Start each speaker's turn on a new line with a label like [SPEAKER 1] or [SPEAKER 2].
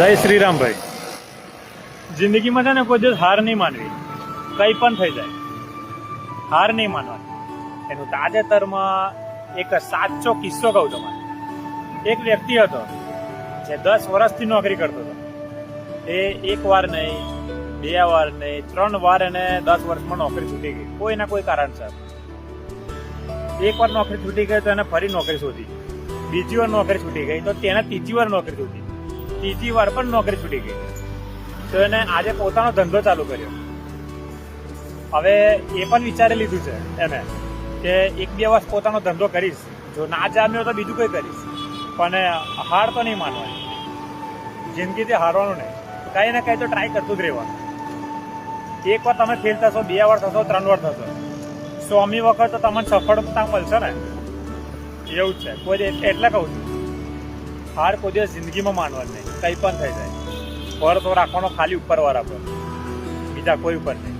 [SPEAKER 1] જય શ્રી રામ ભાઈ. જિંદગીમાં છે ને કોઈ દિવસ હાર નહીં માનવી. કંઈ પણ થઈ જાય, હાર નહીં માનવાની. એનું તાજેતરમાં એક સાચો કિસ્સો કહું તમારે. એક વ્યક્તિ હતો જે 10 વર્ષથી નોકરી કરતો હતો. એ એક વાર નહીં, 2 વાર નહીં, 3 વાર એને 10 વર્ષમાં નોકરી છૂટી ગઈ કોઈના કોઈ કારણસર. એક વાર નોકરી છૂટી ગઈ તો એને ફરી નોકરી શોધી. બીજી વાર નોકરી છૂટી ગઈ તો તેને ત્રીજી વાર નોકરી છૂટી. ત્રીજી વાર પણ નોકરી છૂટી ગઈ તો એને આજે પોતાનો ધંધો ચાલુ કર્યો. હવે એ પણ વિચારી લીધું છે એને કે 1-2 વર્ષ પોતાનો ધંધો કરીશ, જો ના જામ્યો તો બીજું કંઈ કરીશ, પણ હાર તો નહીં માનવાની. જિંદગીથી હારવાનું નહીં, કંઈ ને કંઈ તો ટ્રાય કરતું જ રહેવાનું. એક વાર તમે ફેલ થશો, 2 વાર થશો, 3 વાર થશો, 100મી વખત તો તમને સફળતા મળશે ને. એવું જ છે. કોઈ એટલે કહું છું, હાર કોઈ દિવસ જિંદગીમાં માનવાની નહીં. કંઈ પણ થઈ જાય, ભરોસો રાખવાનો ખાલી ઉપરવાળા પર, બીજા કોઈ ઉપર નહીં.